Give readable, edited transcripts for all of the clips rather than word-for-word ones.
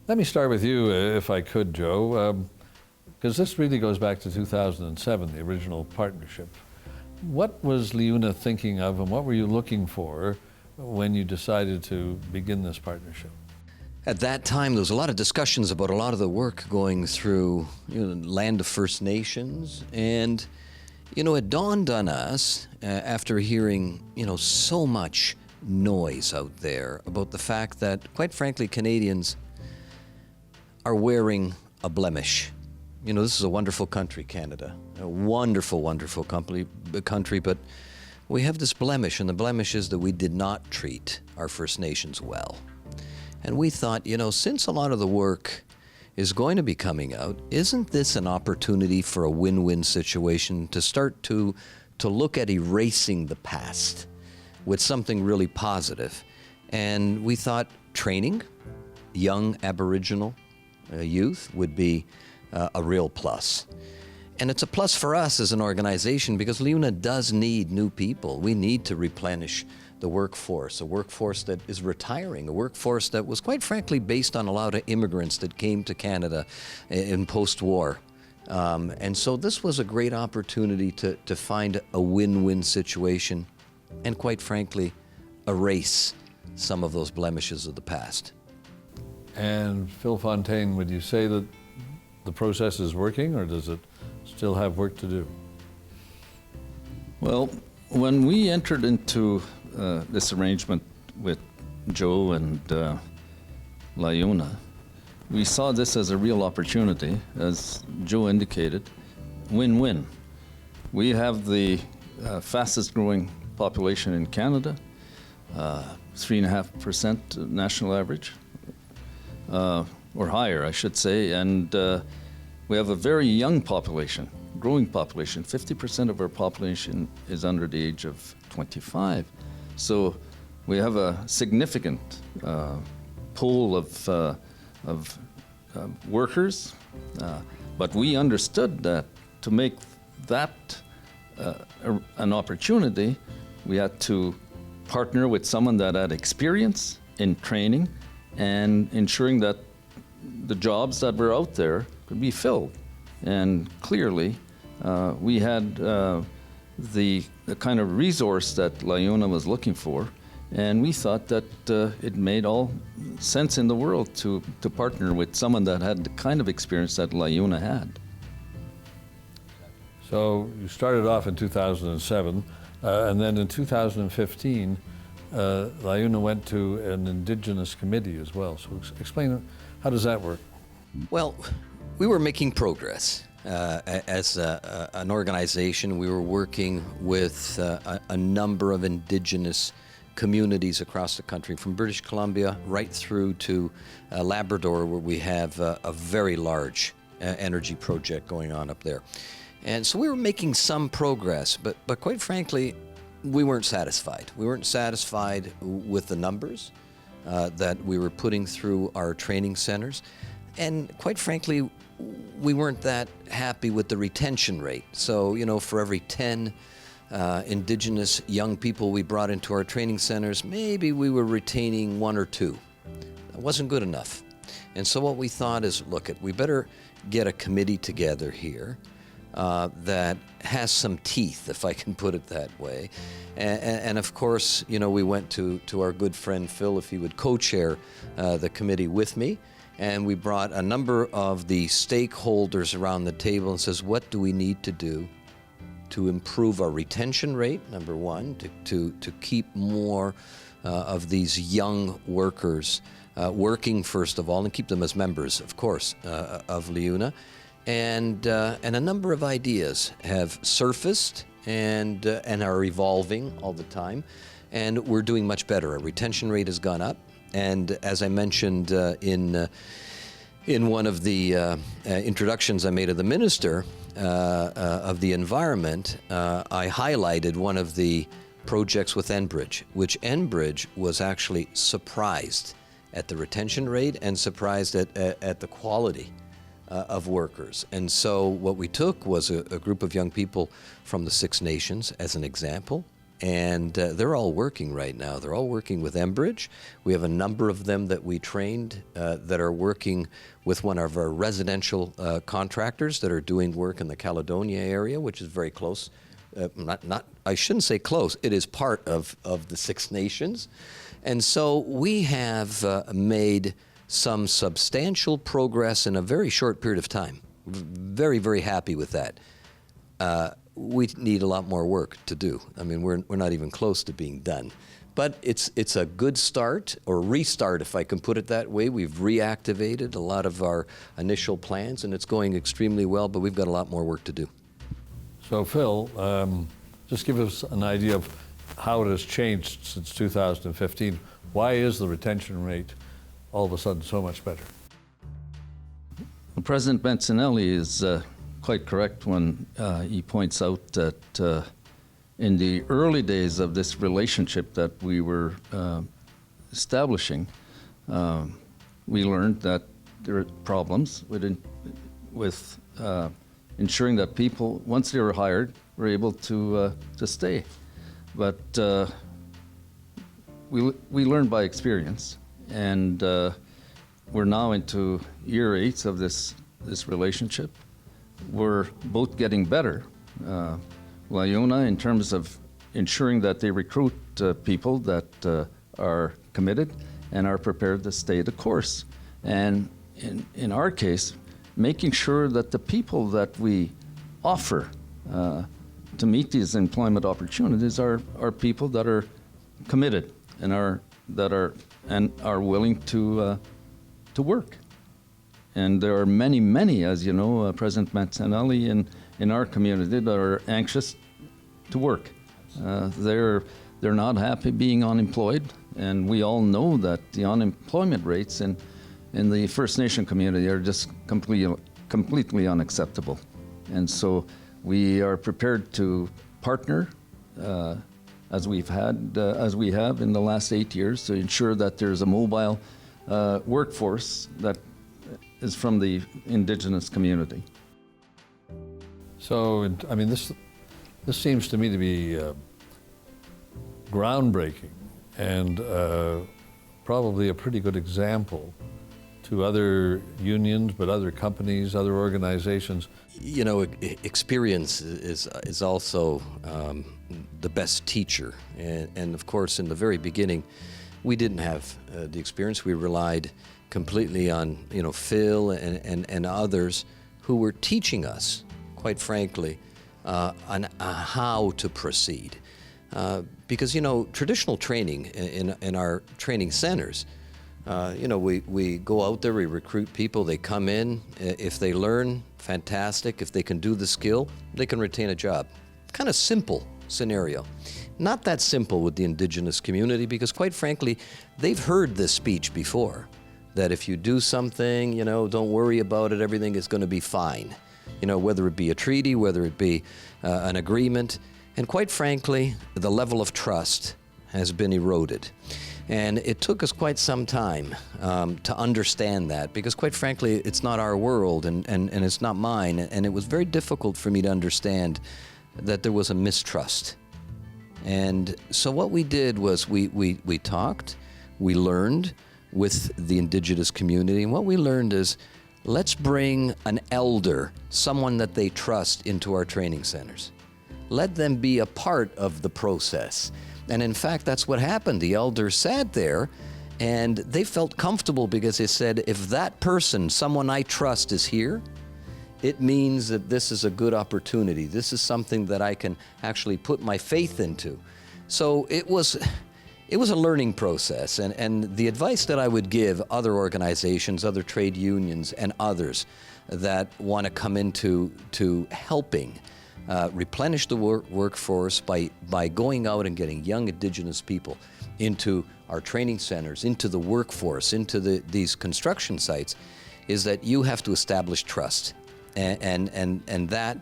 Let me start with you, if I could, Joe, because this really goes back to 2007, the original partnership. What was LiUNA thinking of, and what were you looking for when you decided to begin this partnership? At that time, there was a lot of discussions about a lot of the work going through land of First Nations, and it dawned on us after hearing so much noise out there about the fact that, quite frankly, Canadians are wearing a blemish. This is a wonderful country, Canada, a wonderful, wonderful country, but we have this blemish, and the blemish is that we did not treat our First Nations well. And we thought, since a lot of the work is going to be coming out, isn't this an opportunity for a win-win situation to start to look at erasing the past with something really positive? And we thought training young Aboriginal youth would be a real plus. And it's a plus for us as an organization because LiUNA does need new people. We need to replenish the workforce, a workforce that is retiring, a workforce that was, quite frankly, based on a lot of immigrants that came to Canada in post-war. And so this was a great opportunity to find a win-win situation and, quite frankly, erase some of those blemishes of the past. And Phil Fontaine, would you say that the process is working, or does it still have work to do? Well, when we entered into this arrangement with Joe and LiUNA, we saw this as a real opportunity, as Joe indicated, win-win. We have the fastest growing population in Canada, 3.5% national average, or higher, I should say, and we have a very young population, growing population. 50% of our population is under the age of 25. So we have a significant pool of workers, but we understood that to make that an opportunity, we had to partner with someone that had experience in training and ensuring that the jobs that were out there could be filled. And clearly, we had the kind of resource that LiUNA was looking for, and we thought that it made all sense in the world to partner with someone that had the kind of experience that LiUNA had. So you started off in 2007, and then in 2015, LiUNA went to an Indigenous committee as well. So explain, how does that work? Well, we were making progress. As an organization, we were working with a number of Indigenous communities across the country, from British Columbia right through to Labrador, where we have a very large energy project going on up there. And so we were making some progress, but quite frankly, we weren't satisfied. We weren't satisfied with the numbers that we were putting through our training centers. And quite frankly, we weren't that happy with the retention rate. So, for every 10 Indigenous young people we brought into our training centers, maybe we were retaining 1 or 2. That wasn't good enough. And so what we thought is, look, we better get a committee together here that has some teeth, if I can put it that way. And of course, we went to our good friend Phil, if he would co-chair the committee with me. And we brought a number of the stakeholders around the table and says, what do we need to do to improve our retention rate, number one, to keep more of these young workers working, first of all, and keep them as members, of course, of LiUNA. And a number of ideas have surfaced and are evolving all the time. And we're doing much better. Our retention rate has gone up. And as I mentioned in one of the introductions I made of the Minister of the Environment, I highlighted one of the projects with Enbridge, which Enbridge was actually surprised at the retention rate and surprised at the quality of workers. And so what we took was a group of young people from the Six Nations, as an example, And they're all working right now. They're all working with Enbridge. We have a number of them that we trained that are working with one of our residential contractors that are doing work in the Caledonia area, which is very close. I shouldn't say close. It is part of the Six Nations. And so we have made some substantial progress in a very short period of time. Very, very happy with that. We need a lot more work to do. I mean, we're not even close to being done. But it's a good start, or restart, if I can put it that way. We've reactivated a lot of our initial plans, and it's going extremely well, but we've got a lot more work to do. So Phil, just give us an idea of how it has changed since 2015. Why is the retention rate all of a sudden so much better? Well, President Mancinelli is quite correct when he points out that in the early days of this relationship that we were establishing, we learned that there are problems with ensuring that people, once they were hired, were able to stay. But we learned by experience, and we're now into year 8 of this relationship. We're both getting better. LiUNA, in terms of ensuring that they recruit people that are committed and are prepared to stay the course. And in our case, making sure that the people that we offer to meet these employment opportunities are people that are committed and are willing to work. And there are many, many, as you know, President Mancinelli in our community that are anxious to work. They're not happy being unemployed, and we all know that the unemployment rates in the First Nation community are just completely unacceptable. And so we are prepared to partner, as we have in the last 8 years, to ensure that there's a mobile workforce that is from the Indigenous community. So, I mean, this seems to me to be groundbreaking and probably a pretty good example to other unions, but other companies, other organizations. You know, experience is also the best teacher. And of course, in the very beginning, we didn't have the experience. We relied completely on, Phil and others who were teaching us, quite frankly, on how to proceed. Because, traditional training in our training centers, we go out there, we recruit people, they come in. If they learn, fantastic. If they can do the skill, they can retain a job. Kind of simple scenario. Not that simple with the Indigenous community, because quite frankly, they've heard this speech before, that if you do something, don't worry about it, everything is going to be fine. Whether it be a treaty, whether it be an agreement. And quite frankly, the level of trust has been eroded. And it took us quite some time to understand that, because quite frankly, it's not our world and it's not mine. And it was very difficult for me to understand that there was a mistrust. And so what we did was we talked, we learned with the Indigenous community. And what we learned is, let's bring an elder, someone that they trust, into our training centers. Let them be a part of the process. And in fact, that's what happened. The elders sat there and they felt comfortable, because they said, if that person, someone I trust, is here, it means that this is a good opportunity. This is something that I can actually put my faith into. So it was a learning process. And the advice that I would give other organizations, other trade unions, and others that want to come into helping replenish the workforce by going out and getting young Indigenous people into our training centers, into the workforce, into these construction sites, is that you have to establish trust. And that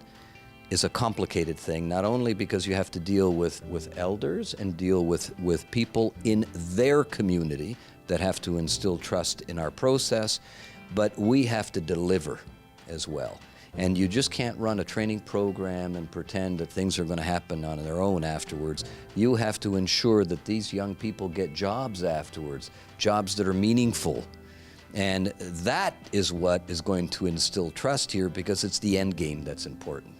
is a complicated thing, not only because you have to deal with elders and deal with people in their community that have to instill trust in our process, but we have to deliver as well. And you just can't run a training program and pretend that things are going to happen on their own afterwards. You have to ensure that these young people get jobs afterwards, jobs that are meaningful. And that is what is going to instill trust here, because it's the end game that's important.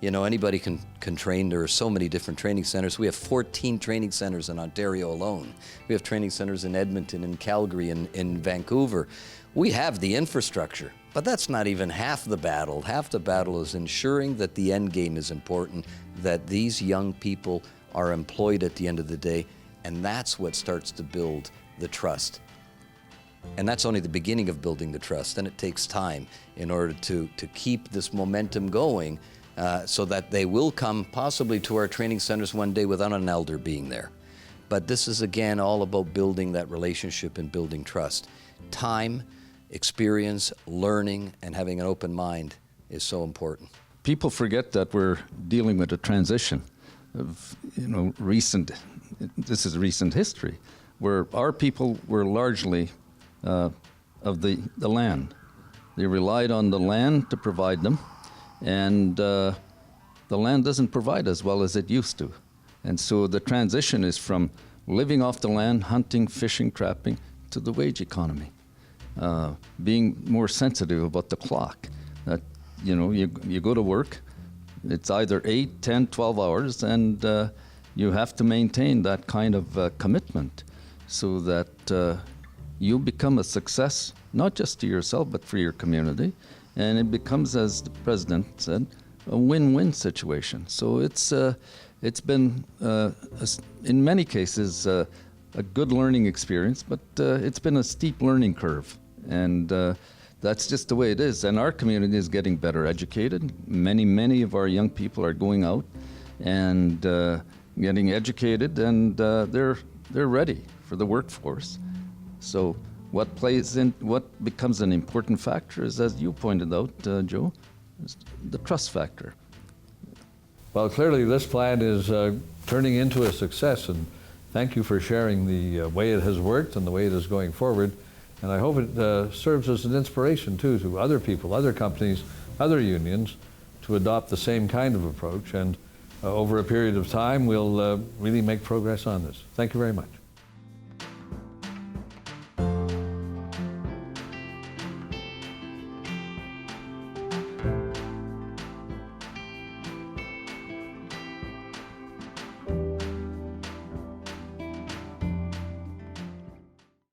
You know, anybody can train. There are so many different training centers. We have 14 training centers in Ontario alone. We have training centers in Edmonton, in Calgary, in Vancouver. We have the infrastructure, but that's not even half the battle. Half the battle is ensuring that the end game is important, that these young people are employed at the end of the day, and that's what starts to build the trust. And that's only the beginning of building the trust. Then it takes time in order to keep this momentum going, so that they will come possibly to our training centers one day without an elder being there. But this is, again, all about building that relationship and building trust. Time, experience, learning, and having an open mind is so important. People forget that we're dealing with a transition of, this is recent history, where our people were largely of the land. They relied on the land to provide them, and the land doesn't provide as well as it used to. And so the transition is from living off the land, hunting, fishing, trapping, to the wage economy. Being more sensitive about the clock. That, you go to work, it's either 8, 10, 12 hours, and you have to maintain that kind of commitment so that you become a success, not just to yourself, but for your community. And it becomes, as the president said, a win-win situation. So it's been, in many cases, a good learning experience, but it's been a steep learning curve. And that's just the way it is. And our community is getting better educated. Many of our young people are going out and getting educated, and they're ready for the workforce. So what becomes an important factor is, as you pointed out, Joe, is the trust factor. Well, clearly this plan is turning into a success, and thank you for sharing the way it has worked and the way it is going forward. And I hope it serves as an inspiration, too, to other people, other companies, other unions, to adopt the same kind of approach. And over a period of time, we'll really make progress on this. Thank you very much.